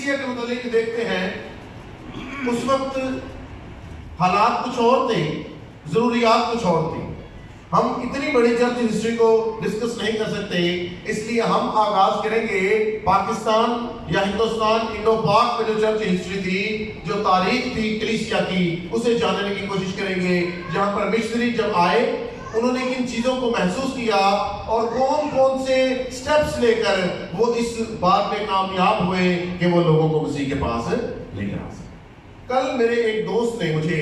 कलीसिया के मुतालिक देखते हैं, उस वक्त हालात कुछ और थे, जरूरियात कुछ और थी। हम इतनी बड़ी चर्च हिस्ट्री को डिस्कस नहीं कर सकते, इसलिए हम आगाज करेंगे पाकिस्तान या हिंदुस्तान इंडो पाक में जो चर्च हिस्ट्री थी, जो तारीख थी कलीसिया की, उसे जानने की कोशिश करेंगे। जहां पर मिशनरी जब आए, उन्होंने किन चीजों को महसूस किया और कौन कौन से स्टेप्स लेकर वो इस बात में कामयाब हुए कि वो लोगों को मसीह के पास लेकर आ सके। कल मेरे एक दोस्त ने मुझे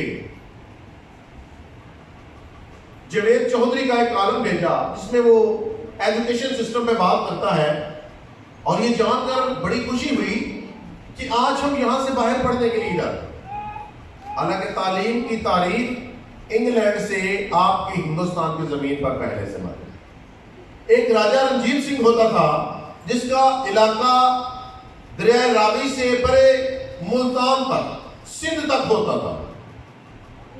जवेद चौधरी का एक कॉलम भेजा, जिसमें वो एजुकेशन सिस्टम पे बात करता है, और ये जानकर बड़ी खुशी हुई कि आज हम यहां से बाहर पढ़ने के लिए इधर, हालांकि तालीम की तारीख इंग्लैंड से आपके हिंदुस्तान की जमीन पर पहले से मौजूद। एक राजा रंजीत सिंह होता था, जिसका इलाका दरिया रावी से परे मुल्तान तक, सिंध तक होता था।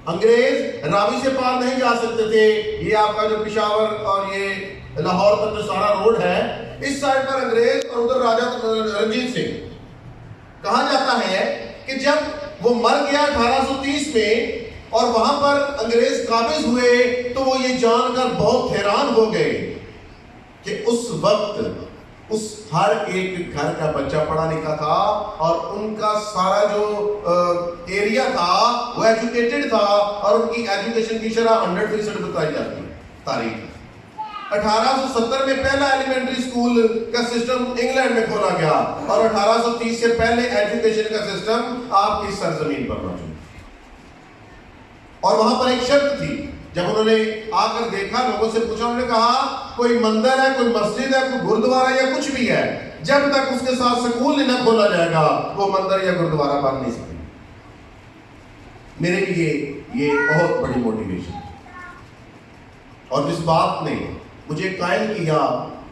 अंग्रेज रावी से पार नहीं जा सकते थे। ये आपका जो पिशावर और ये लाहौर तक जो सारा रोड है, इस साइड पर अंग्रेज और उधर राजा रंजीत सिंह। कहा जाता है कि जब वो मर गया 1830 में और वहां पर अंग्रेज काबिज हुए, तो वो ये जानकर बहुत हैरान हो गए कि उस वक्त उस हर एक घर का बच्चा पढ़ा लिखा था और उनका सारा जो एरिया था वो एजुकेटेड था, और उनकी एजुकेशन की शरह 100% बताई जाती है तारीख। 1870 में पहला एलिमेंट्री स्कूल का सिस्टम इंग्लैंड में खोला गया, और 1830 से पहले एजुकेशन का सिस्टम आपकी सरजमीन पर मौजूद। और वहां पर एक शर्त थी, जब उन्होंने आकर देखा, लोगों से पूछा, उन्होंने कहा कोई मंदिर है, कोई मस्जिद है, कोई गुरुद्वारा या कुछ भी है, जब तक उसके साथ स्कूल नहीं ना खोला जाएगा, वो मंदिर या गुरुद्वारा बन नहीं सकते। मेरे लिए ये बहुत बड़ी मोटिवेशन, और जिस बात ने मुझे कायल किया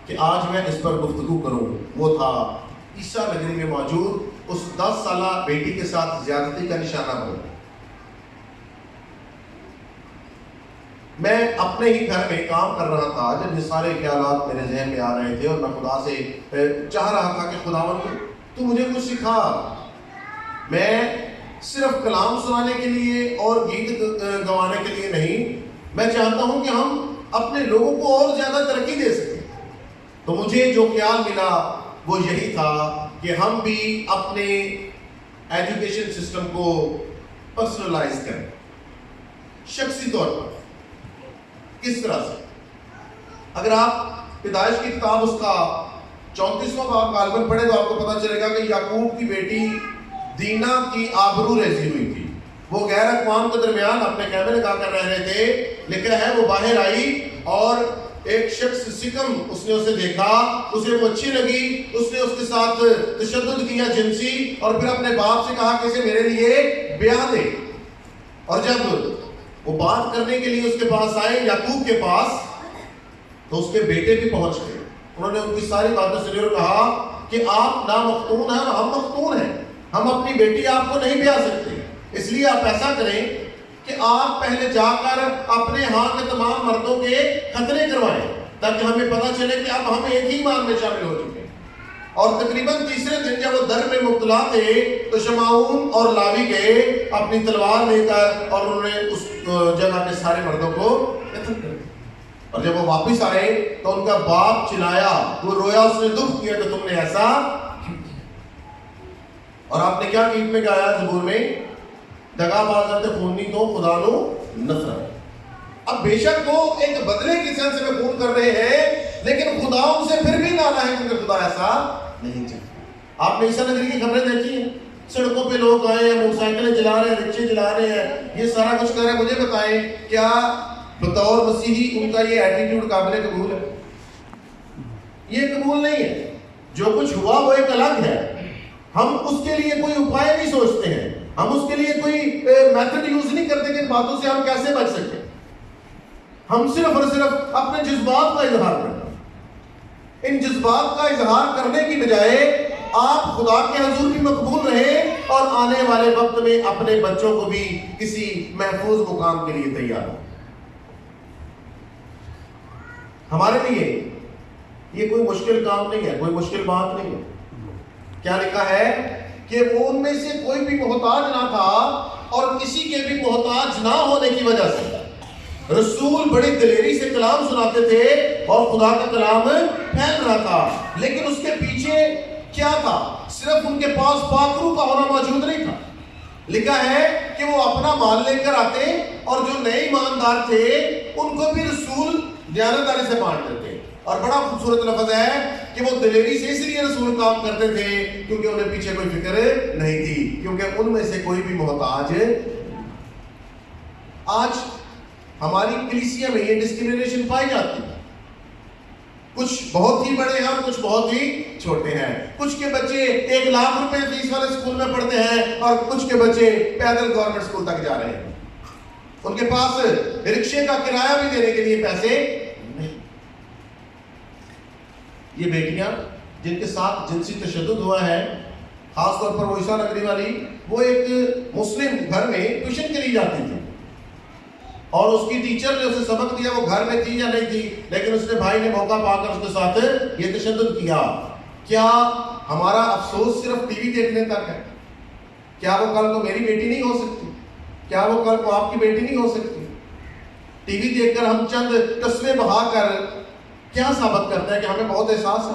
कि आज मैं इस पर गुफ्तगू करूं, वो था ईसा नगरी में मौजूद उस 10 साला बेटी के साथ ज्यादती का निशाना बना। मैं अपने ही घर में काम कर रहा था जब ये सारे ख्यालात मेरे जहन में आ रहे थे, और मैं खुदा से चाह रहा था कि खुदावन तू मुझे कुछ सिखा। मैं सिर्फ कलाम सुनाने के लिए और गीत गवाने के लिए नहीं, मैं चाहता हूं कि हम अपने लोगों को और ज्यादा तरक्की दे सकें। तो मुझे जो ख्याल मिला वो यही था कि हम भी अपने एजुकेशन सिस्टम को पर्सनलाइज करें, शख्सी तौर पर। किस तरह से? अगर आप पैदाइश की किताब उसका 34वां बाब गालिबन पढ़े, तो आपको पता चलेगा कि याकूब की बेटी दीना की आबरू रेजी हुई थी। वो गैर अक़वाम के दरमियान अपने कैमरे लगाकर रह रहे थे। लिखा है वो बाहर आई और एक शख्स सिकम, उसने उसे देखा, उसे वो अच्छी लगी, उसने उसके साथ तशद्दुद किया जिनसी, और फिर अपने बाप से कहा कि इसे मेरे लिए ब्याह दे। और जब वो बात करने के लिए उसके पास आए, याकूब के पास, तो उसके बेटे भी पहुंच गए। उन्होंने उनकी सारी बातें सुनी और कहा कि आप ना मख्तून हैं और हम मख्तून हैं, हम अपनी बेटी आपको नहीं ब्याह सकते, इसलिए आप ऐसा करें कि आप पहले जाकर अपने यहाँ के तमाम मर्दों के खतरे करवाएं, ताकि हमें पता चले कि अब हम एक ही ईमान में शामिल हो चुके हैं। और तकरीबन तीसरे दिन जब वो दर में मुब्तला थे, तो शमाऊन और लावी गए अपनी तलवार लेकर, और उन्होंने उस जगह के सारे मर्दों को कत्ल कर दिया। और जब वो वापस आए तो उनका बाप चिल्लाया, वो रोया, उसने दुख किया कि तुमने ऐसा। और आपने क्या गीत में गाया ज़बूर में? दगाबाज़ खूनी तो खुदा नो नफरत। अब बेशक वो एक बदले की सेंस में खून कर रहे हैं, लेकिन खुदा उनसे फिर भी नाला है, क्योंकि खुदा ऐसा नहीं चाहता। आपने ईसा नगरी की खबरें देखी हैं, सड़कों पे लोग आए हैं, मोटरसाइकिलें चला रहे हैं, रिक्शे चला रहे हैं, ये सारा कुछ कर रहे हैं। मुझे बताएं, क्या बतौर मसीही उनका ये एटीट्यूड काबिल कबूल है? ये कबूल नहीं है। जो कुछ हुआ वो एक अलग है, हम उसके लिए कोई उपाय नहीं सोचते हैं, हम उसके लिए कोई मेथड यूज नहीं करते कि इन बातों से हम कैसे बच सकते। हम सिर्फ और सिर्फ अपने जज्बात का इजहार करते हैं। इन जज्बात का इजहार करने की बजाय आप खुदा के हुजूर भी मकबूल रहे और आने वाले वक्त में अपने बच्चों को भी किसी महफूज मुकाम के लिए तैयार हो। हमारे लिए ये कोई मुश्किल काम नहीं है, कोई मुश्किल बात नहीं है। क्या लिखा है कि वो उनमें से कोई भी मोहताज ना था, और किसी के भी मोहताज ना होने की वजह से रसूल बड़ी दिलेरी से कलाम सुनाते थे और खुदा का कलाम फैल रहा था। लेकिन उसके पीछे क्या था? सिर्फ उनके पास पाखरू का होना मौजूद नहीं था। लिखा है कि वो अपना माल लेकर आते और जो नए ईमानदार थे उनको भी रसूल दयानतदारी से बांट देते। और बड़ा खूबसूरत लफ्ज है कि वो दिलेरी से इसलिए रसूल काम करते थे क्योंकि उन्हें पीछे कोई फिक्र नहीं थी, क्योंकि उनमें से कोई भी मोहताज। आज हमारी कलीसिया में ये डिस्क्रिमिनेशन पाई जाती है। कुछ बहुत ही बड़े हैं और कुछ बहुत ही छोटे हैं। कुछ के बच्चे 1 लाख रुपए फीस वाले स्कूल में पढ़ते हैं और कुछ के बच्चे पैदल गवर्नमेंट स्कूल तक जा रहे हैं। उनके पास रिक्शे का किराया भी देने के लिए पैसे नहीं। ये बेटियां जिनके साथ जिनसी तशद्दुद हुआ है, खासतौर पर वो ईसा नगरी वाली, वो एक मुस्लिम घर में ट्यूशन के लिए जाती थी और उसकी टीचर ने उसे सबक दिया, वो घर में थी या नहीं थी, लेकिन उसने भाई ने मौका पाकर उसके साथ ये तशद्दुद किया। क्या हमारा अफसोस सिर्फ टीवी देखने तक है? क्या वो कल को मेरी बेटी नहीं हो सकती? क्या वो कल को आपकी बेटी नहीं हो सकती? टीवी देखकर हम चंद तस्वीरें बहाकर क्या साबित करते हैं कि हमें बहुत एहसास है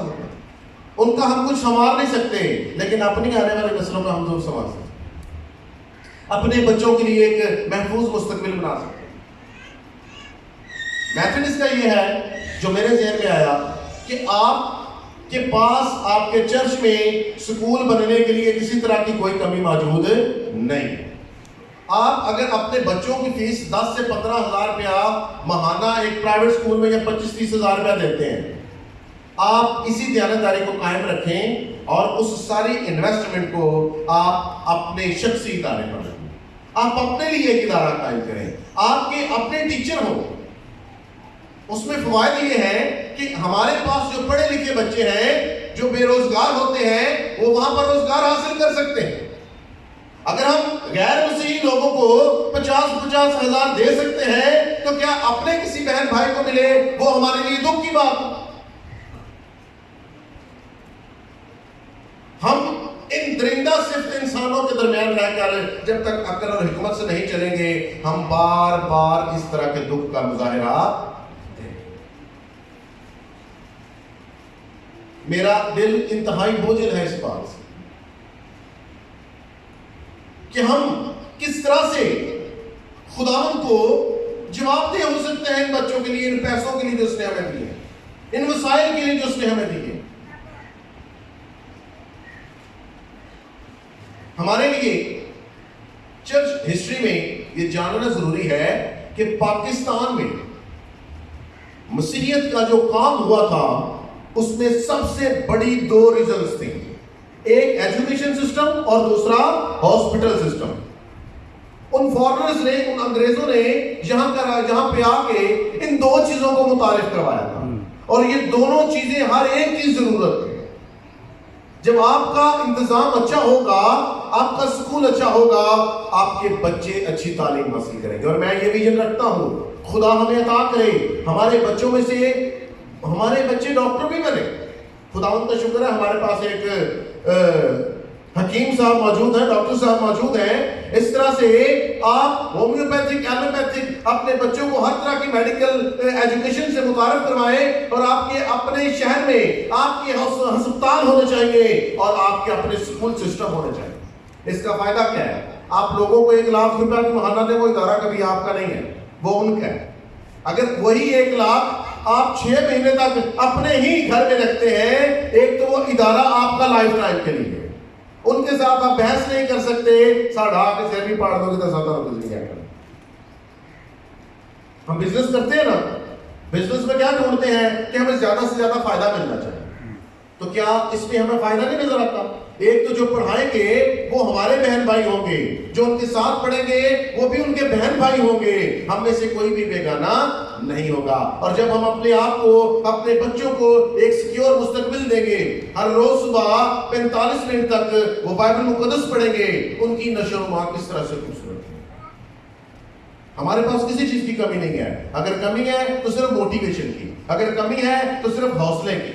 उनका? हम कुछ संवार नहीं सकते, लेकिन अपनी आने वाली नस्लों में हम जरूर संवार सकते, अपने बच्चों के लिए एक महफूज मुस्तकबिल बना सकते। मैथड इसका ये है जो मेरे ज़हन में आया कि आपके पास आपके चर्च में स्कूल बनने के लिए किसी तरह की कोई कमी मौजूद नहीं। आप अगर अपने बच्चों की फीस 10 से 15 हज़ार रुपया महाना एक प्राइवेट स्कूल में या 25-30 हज़ार रुपया देते हैं, आप इसी दयानतदारी को कायम रखें और उस सारी इन्वेस्टमेंट को आप अपने शख्सी इदारे पर रखें। आप अपने लिए एक इदारा कायम करें, आपके अपने टीचर हो। उसमें फवायद ये है कि हमारे पास जो पढ़े लिखे बच्चे हैं, जो बेरोजगार होते हैं, वो वहां पर रोजगार हासिल कर सकते हैं। अगर हम गैर मसीही लोगों को 50-50 हज़ार दे सकते हैं, तो क्या अपने किसी बहन भाई को मिले वो हमारे लिए दुख की बात? हम इन दरिंदा सिर्फ इंसानों के दरमियान रहकर जब तक अक्ल और हिकमत से नहीं चलेंगे, हम बार बार इस तरह के दुख का मुजाहिरा। मेरा दिल इंतहाई बोझिल है इस बात से कि हम किस तरह से खुदावंद को जवाबदेह हो सकते हैं इन बच्चों के लिए, इन पैसों के लिए जो उसने हमें दिए, इन वसाइल के लिए जो उसने हमें दिए। हमारे लिए चर्च हिस्ट्री में ये जानना जरूरी है कि पाकिस्तान में मसीहियत का जो काम हुआ था उसमें सबसे बड़ी 2 रीजंस थी, एक एजुकेशन सिस्टम और दूसरा हॉस्पिटल सिस्टम। उन फॉरेनर्स ने, उन अंग्रेजों ने यहाँ पे आके इन 2 चीजों को मुतारिफ करवाया था, और ये दोनों चीजें हर एक की जरूरत है। जब आपका इंतजाम अच्छा होगा, आपका स्कूल अच्छा होगा, आपके बच्चे अच्छी तालीम हासिल करेंगे। और मैं ये विजन रखता हूँ, खुदा हमें अता करे हमारे बच्चों में से हमारे बच्चे डॉक्टर भी बने। खुदावंद का शुक्र है हमारे पास एक हकीम साहब मौजूद हैं, डॉक्टर साहब मौजूद हैं। इस तरह से आप होम्योपैथिक, एलोपैथिक अपने बच्चों को हर तरह की मेडिकल एजुकेशन से मुतारिफ करवाएं, और आपके अपने शहर में आपके अस्पताल होने चाहिए और आपके अपने स्कूल सिस्टम होने चाहिए। इसका फायदा क्या है? आप लोगों को 1 लाख रुपया की महाना दे, वो इदारा कभी आपका नहीं है, वो उनका है। अगर वही 1 लाख आप 6 महीने तक अपने ही घर में रखते हैं, एक तो वो इदारा आपका लाइफ टाइम के लिए, उनके साथ आप बहस नहीं कर सकते, साढ़ा के सिर भी पाड़ दोगे तो साधा कुछ नहीं कर। हम बिजनेस करते हैं ना, बिजनेस में क्या ढूंढते हैं कि हमें ज्यादा से ज्यादा फायदा मिलना चाहिए। तो क्या इसमें हमें फायदा नहीं नजर आता? एक तो जो पढ़ाएंगे वो हमारे बहन भाई होंगे, जो उनके साथ पढ़ेंगे वो भी उनके बहन भाई होंगे, हम में से कोई भी बेगाना नहीं होगा। और जब हम अपने आप को, अपने बच्चों को एक सिक्योर मुस्तकबिल देंगे, हर रोज सुबह 45 मिनट तक वो बाइबल मुकद्दस पढ़ेंगे, उनकी नशो-नुमा किस तरह से खूबसूरत है। हमारे पास किसी चीज की कमी नहीं है। अगर कमी है तो सिर्फ मोटिवेशन की, अगर कमी है तो सिर्फ हौसले की।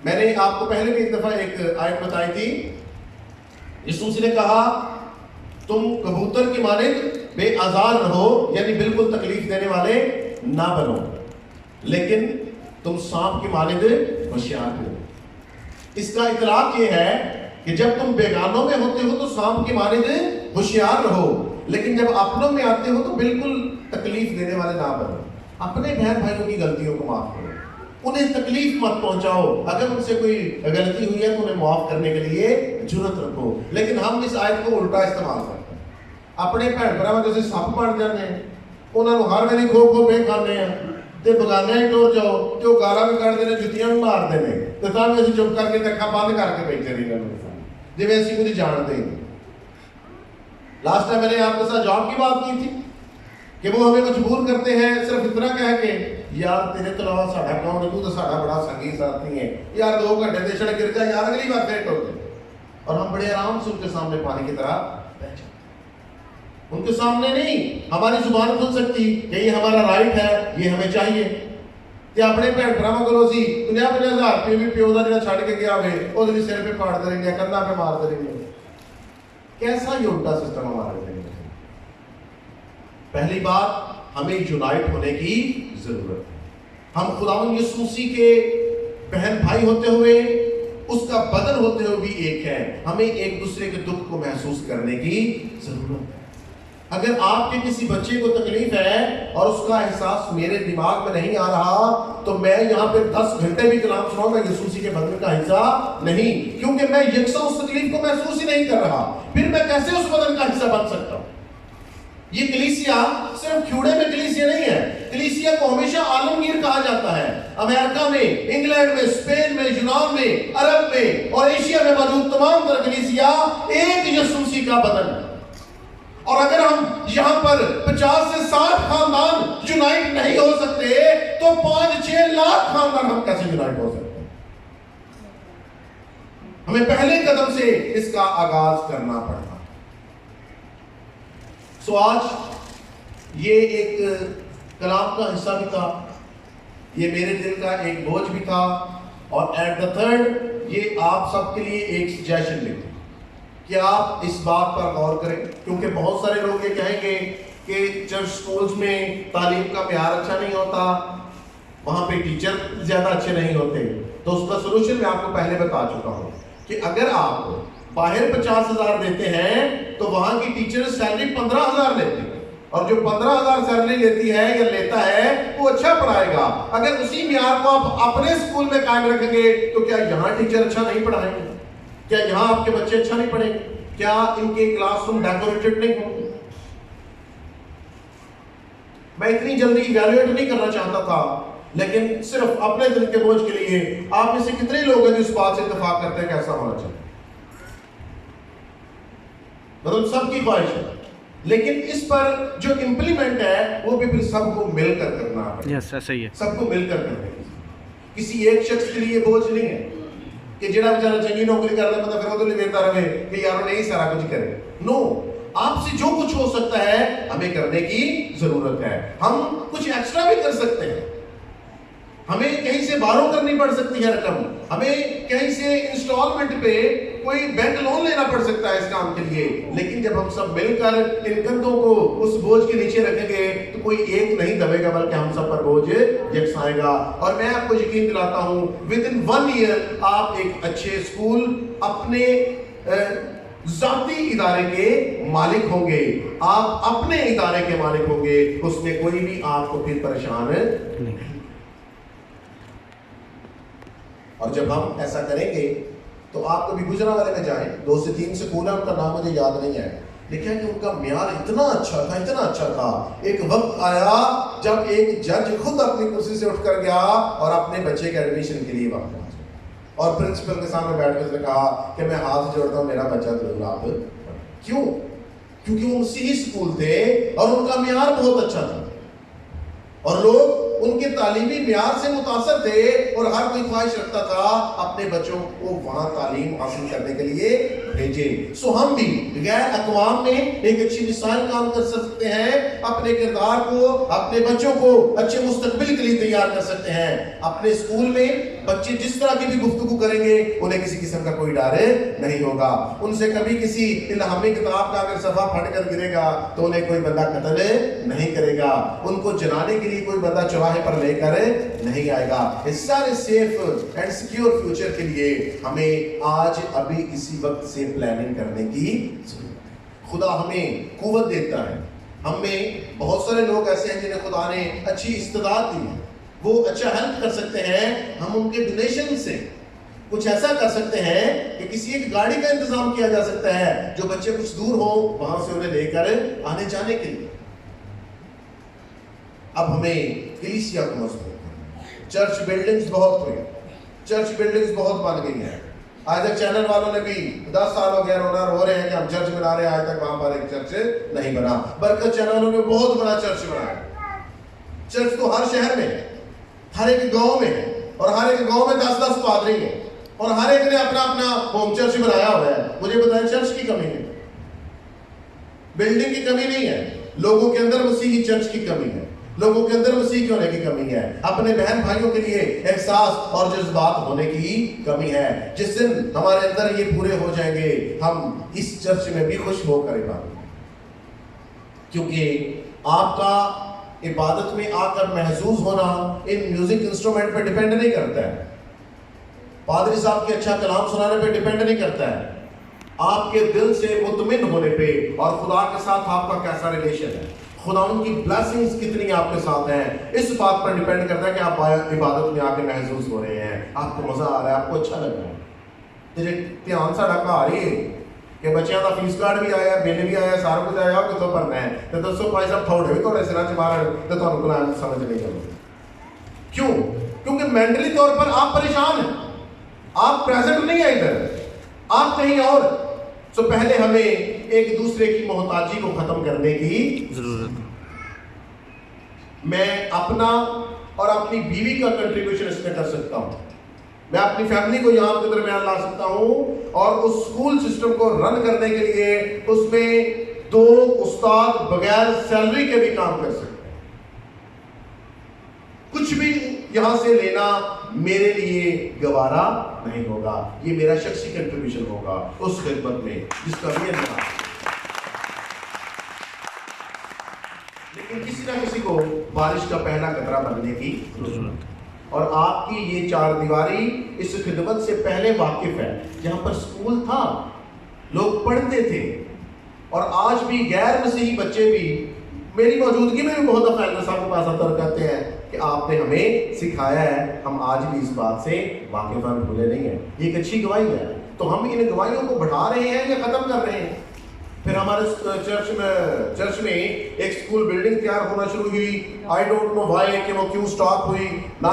मैंने आपको पहले भी एक दफा एक आयत बताई थी। यीशु मसीह ने कहा तुम कबूतर की मानिंद बेआजार रहो, यानी बिल्कुल तकलीफ देने वाले ना बनो, लेकिन तुम सांप की मानिंद होशियार हो। इसका इतलाक ये है कि जब तुम बेगानों में होते हो तो सांप की मानिंद होशियार रहो, लेकिन जब अपनों में आते हो तो बिल्कुल तकलीफ देने वाले ना बनो। अपने बहन भाइयों की गलतियों को माफ करो, उन्हें तकलीफ मत पहुंचाओ। अगर उनसे कोई गलती हुई है तो उन्हें माफ करने के लिए जुर्रत रखो। लेकिन हम इस आयत को उल्टा इस्तेमाल करते हैं। अपने भैन भरावां जैसे सप बन जाते हैं, उन्होंने हर वेले खो खो पे खाने हैं ते बगाने ही टुर जाओ ते वो गारा भी कढ़ते हैं, जुत्तियां भी मारते हैं, तो तां भी असीं चुप करके ते अखां बंद करके बैठे रहिए जिवें असीं कुछ जानते ही नहीं। लास्ट टाइम मैंने आपके साथ जॉब की बात की थी कि वो हमें मजबूर करते हैं सिर्फ इतना कह के यार तेरे तो अलावा साडा कौन है, तू तो साडा बड़ा संगी साथी है यार, 2 घंटे देशड़ गिर जा यार, अगली बार फिर टोक दे। और हम बड़े आराम से उनके सामने पानी की तरह बैठ जाते। उनके सामने नहीं हमारी जुबान खुल सकती कि ये हमारा राइट है, ये हमें चाहिए। ते अपने भैन भरावां कोलों सी 50-50 हज़ार रुपये भी प्यो दा जिहड़ा छड्ड के गया होवे ओहदे सिर पे पाड़दे रहिंदे, कंधा पे मारदे रहिंदे। कैसा ये उल्टा सिस्टम हमारे लिए। पहली बात, हमें यूनाइट होने की जरूरत है। हम खुदावंद यीशु मसीह के बहन भाई होते हुए, उसका बदन होते हुए भी एक है। हमें एक दूसरे के दुख को महसूस करने की जरूरत है। अगर आपके किसी बच्चे को तकलीफ है और उसका एहसास मेरे दिमाग में नहीं आ रहा, तो मैं यहाँ पे 10 घंटे भी कलाम सुनाऊं, मैं यीशु मसीह के बदन का हिस्सा नहीं, क्योंकि मैं यकसा उस तकलीफ को महसूस ही नहीं कर रहा। फिर मैं कैसे उस बदन का हिस्सा बन सकता हूं? ये कलीसिया सिर्फ ख्यूड़े में कलीसिया नहीं है। कलीसिया को हमेशा आलमगीर कहा जाता है। अमेरिका में, इंग्लैंड में, स्पेन में, यूनान में, अरब में और एशिया में मौजूद तमाम तरह कलीसिया एक यीशु मसीह का बदन है। और अगर हम यहां पर 50 से 60 खानदान यूनाइट नहीं हो सकते, तो 5-6 लाख खानदान हम कैसे यूनाइट हो सकते हैं? हमें पहले कदम से इसका आगाज करना पड़ता। सो आज ये एक कलाम का हिस्सा भी था, ये मेरे दिल का एक बोझ भी था, और एट द थर्ड ये आप सबके लिए एक सजेशन भी थी कि आप इस बात पर गौर करें, क्योंकि बहुत सारे लोग ये कहेंगे कि चर्च स्कूल्स में तालीम का प्यार अच्छा नहीं होता, वहाँ पे टीचर ज़्यादा अच्छे नहीं होते। तो उसका सोल्यूशन मैं आपको पहले बता चुका हूँ कि अगर आप बाहर 50,000 देते हैं तो वहाँ की टीचर सैलरी 15,000 लेती है, और जो 15,000 सैलरी लेती है या लेता है वो अच्छा पढ़ाएगा। अगर उसी म्यार को आप अपने स्कूल में कायम रखेंगे तो क्या यहाँ टीचर अच्छा नहीं पढ़ाएंगे? क्या यहाँ आपके बच्चे अच्छा नहीं पढ़ेंगे? क्या इनके क्लासरूम डेकोरेटेड नहीं होंगे? मैं इतनी जल्दी इवैल्यूएट नहीं करना चाहता था, लेकिन सिर्फ अपने दिल के बोझ के लिए आप में से कितने लोग हैं जो इस बात से इत्तेफाक करते हैं कि ऐसा होना चाहिए? मतलब सबकी ख्वाहिश है, लेकिन इस पर जो इंप्लीमेंट है वो भी फिर सबको मिलकर करना है। यस, ऐसा ही है, सबको मिलकर करना है। किसी एक शख्स के लिए बोझ नहीं है कि जेड़ा बेचारा चंगी नौकरी कर रहा मतलब फिर वो तो लेता रहे कि यार नहीं सारा कुछ करे। नो, आपसे जो कुछ हो सकता है हमें करने की जरूरत है। हम कुछ एक्स्ट्रा भी कर सकते हैं। हमें कहीं से बारो करनी पड़ सकती है रकम, हमें कहीं से इंस्टॉलमेंट पे कोई बैंक लोन लेना पड़ सकता है इस काम के लिए, लेकिन जब हम सब मिलकर इन कंधों को उस बोझ के नीचे रखेंगे तो कोई एक नहीं दबेगा, बल्कि हम सब पर बोझ यकसाएगा। और मैं आपको यकीन दिलाता हूं विद इन 1 ईयर आप एक अच्छे स्कूल, अपने जाती इदारे के मालिक होंगे, आप अपने इदारे के मालिक होंगे, उसमें कोई भी आपको फिर परेशान नहीं। और जब हम ऐसा करेंगे तो आप कभी गुजरा वाले में जाएं, 2 से 3 स्कूल है, उनका नाम मुझे याद नहीं है, लेकिन कि उनका म्यार इतना अच्छा था, इतना अच्छा था। एक वक्त आया जब एक जज खुद अपनी कुर्सी से उठकर गया और अपने बच्चे के एडमिशन के लिए वक्त पहुंचा और प्रिंसिपल के सामने बैठ कर उसने कहा कि मैं हाथ जोड़ता हूँ, मेरा बच्चा जरूर आप। क्यों? क्योंकि वो मसीही स्कूल थे और उनका म्यार बहुत अच्छा था और लोग उनके तालीमी म्यार से मुतासर थे और हर कोई ख्वाहिश रखता था अपने बच्चों को वहां तालीम हासिल करने के लिए भेजे। सो हम भी गैर अक़वाम में एक अच्छी मिसाल काम कर सकते हैं, अपने किरदार को, अपने बच्चों को अच्छे मुस्तकबिल के लिए तैयार कर सकते हैं। अपने स्कूल में बच्चे जिस तरह की भी गुफ्तगू करेंगे उन्हें किसी किस्म का कोई डर नहीं होगा। उनसे कभी किसी इल्हामी किताब का अगर सफ़ा फट कर गिरेगा तो उन्हें कोई बंदा कत्ल नहीं करेगा। उनको जलाने के लिए कोई बंदा चौराहे पर लेकर नहीं आएगा। इस सारे सेफ एंड सिक्योर फ्यूचर के लिए हमें आज अभी इसी वक्त से प्लानिंग करने की जरूरत है। खुदा हमें कुव्वत देता है। हमें बहुत सारे लोग ऐसे हैं जिन्हें खुदा ने अच्छी इस्तेदाद दी है, वो अच्छा हेल्प कर सकते हैं। हम उनके डोनेशन से कुछ ऐसा कर सकते हैं कि किसी एक गाड़ी का इंतजाम किया जा सकता है जो बच्चे कुछ दूर हो वहां से उन्हें लेकर आने जाने के लिए। अब हमें कलीसिया को मजबूत करना। चर्च बिल्डिंग्स बहुत हुई, चर्च बिल्डिंग्स बहुत बन गई हैं। आज तक चैनल वालों ने भी 10 साल हो गए हो रहे हैं कि हम चर्च बना रहे हैं, आज तक वहां पर एक चर्च नहीं बना। बरकत चैनल वालों ने बहुत बड़ा चर्च बनाया। चर्च तो हर शहर में है, हर एक गांव में है, और हर एक गांव में 10-10 पादरी हैं, और हर एक ने अपना अपना होम चर्च बनाया हुआ है। मुझे बताएं, चर्च की कमी है, बिल्डिंग की कमी नहीं है, लोगों के अंदर मसीह की चर्च की कमी है, लोगों के अंदर मसीह के होने की कमी है, अपने बहन भाइयों के लिए एहसास और जज्बात होने की कमी है। जिस दिन हमारे अंदर ये पूरे हो जाएंगे हम इस चर्च में भी खुश होकर इबादत, क्योंकि आपका इबादत में आकर महसूस होना इन म्यूजिक इंस्ट्रूमेंट पे डिपेंड नहीं करता है, पादरी साहब के अच्छा कलाम सुनाने पे डिपेंड नहीं करता है, आपके दिल से मुतमिन होने पे और खुदा के साथ आपका कैसा रिलेशन है, खुदा उनकी ब्लेसिंग्स कितनी आपके साथ हैं, इस बात पर डिपेंड करता है कि आप इबादत में आके महसूस हो रहे हैं, आपको मजा आ रहा है, आपको अच्छा लग रहा है। तेरे ध्यान सा ढका आ रही है कि बच्चों का फीस कार्ड भी आया, बिल भी आया, सारा कुछ आया, कितों भरना है, तो दोस्तों भाई साहब थोड़े भी थोड़े सिरा च मार तो तुहानू कुरान समझ नहीं आएगी। क्यों? क्योंकि मेंटली तौर पर आप परेशान हैं, आप प्रेजेंट नहीं है इधर, आप कहीं और। तो पहले हमें एक दूसरे की मोहताजी को खत्म करने की जरूरत है। मैं अपना और अपनी बीवी का कंट्रीब्यूशन इसमें कर सकता हूं, मैं अपनी फैमिली को यहां के दरमियान ला सकता हूं, और उस स्कूल सिस्टम को रन करने के लिए उसमें 2 उस्ताद बगैर सैलरी के भी काम कर सकते हैं। कुछ भी यहां से लेना मेरे लिए गवारा नहीं होगा, ये मेरा शख्सी कंट्रीब्यूशन होगा उस खिदमत में जिसका भी है। लेकिन किसी ना किसी को बारिश का पहला कतरा बनने की जरूरत है, और आपकी ये 4 दीवारी इस खिदमत से पहले वाकिफ है। जहां पर स्कूल था, लोग पढ़ते थे, और आज भी गैर मसीही बच्चे भी मेरी मौजूदगी में भी बहुत दफा साहब के पास आकर कहते हैं कि आपने हमें सिखाया है, हम आज भी इस बात से वाकिफ हैं, भूले नहीं है। ये एक अच्छी गवाही है। तो हम इन गवाहियों को बढ़ा रहे हैं या खत्म कर रहे हैं? फिर हमारे चर्च में एक स्कूल बिल्डिंग तैयार होना शुरू हुई। आई डोंट नो व्हाई कि वो क्यों स्टॉप हुई, ना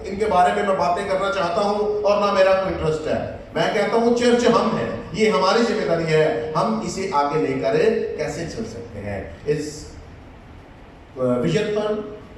इनके बारे में मैं बातें करना चाहता हूं और ना मेरा कोई इंटरेस्ट है। मैं कहता हूं चर्च हम हैं, ये हमारी जिम्मेदारी है, हम इसे आगे लेकर कैसे चल सकते हैं। इस विजन पर,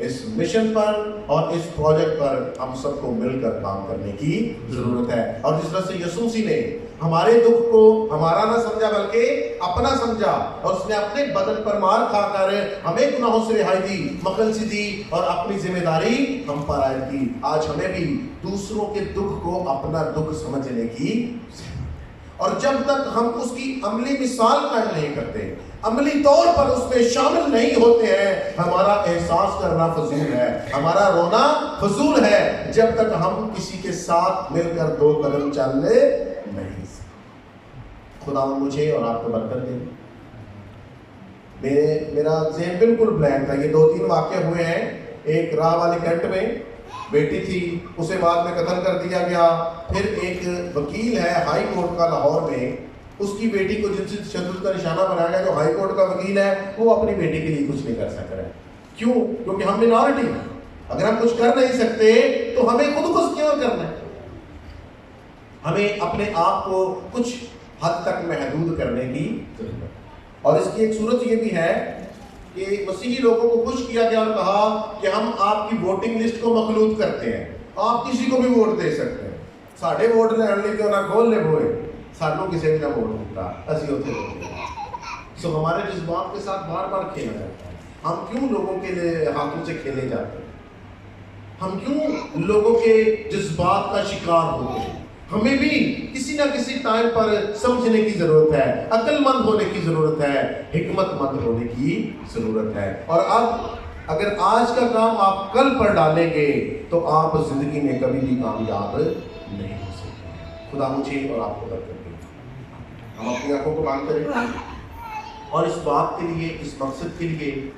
इस मिशन पर और इस प्रोजेक्ट पर हम सबको मिलकर काम करने की जरूरत है। और जिस तरह से यसूसी ने हमारे दुख को हमारा ना समझा बल्कि अपना समझा, और उसने अपने बदन पर मार खाकर हमें गुनाहों से रिहाई दी, मखलसी दी और अपनी जिम्मेदारी हम पर आयद की। आज हमें भी दूसरों के दुख को अपना दुख समझने की, और जब तक हम उसकी अमली मिसाल कायम नहीं करते, अमली तौर पर उसमें शामिल नहीं होते हैं, हमारा एहसास करना फजूल है, हमारा रोना फजूल है, जब तक हम किसी के साथ मिलकर 2 कदम चल नहीं। खुदा मुझे और आपको बरकत दे। मेरा ज़हन बिल्कुल ब्लैंक था। ये 2-3 वाक़ये हुए हैं। एक राह वाले कैंट में बेटी थी, उसे बाद में कत्ल कर दिया गया। फिर एक वकील है हाई कोर्ट का लाहौर में, उसकी बेटी को जिनसे तशद्दुद का निशाना बनाया गया, जो हाई कोर्ट का वकील है, वो अपनी बेटी के लिए कुछ नहीं कर सक रहा है। क्यों? क्योंकि हम मिनॉरिटी हैं। अगर हम कुछ कर नहीं सकते तो हमें खुद को सिक्योर करना है, हमें अपने आप को कुछ हद तक महदूद करने की जरूरत है। और इसकी एक सूरत ये भी है कि मसीही लोगों को खुश किया गया और कहा कि हम आपकी वोटिंग लिस्ट को मखलूत करते हैं, आप किसी को भी वोट दे सकते हैं। साढ़े वोट लैंड क्यों ना खोल ले बोए, सानू किसी ने वोट दिता, असि उत्थे सो हमारे जज्बात के साथ बार बार खेला जाता है। हम क्यों लोगों के लिए हाथों से खेले जाते हैं? हम क्यों लोगों के जज्बात का शिकार होते हैं? हमें भी किसी ना किसी टाइम पर समझने की जरूरत है, अक्लमंद होने की जरूरत है, हिकमतमंद होने की जरूरत है। और अब अगर आज का काम आप कल पर डालेंगे तो आप जिंदगी में कभी भी कामयाब नहीं हो सकते। खुदा मुझे और आपको बरकत दे। हम अपनी आंखों को बंद करें और इस बात के लिए, इस मकसद के लिए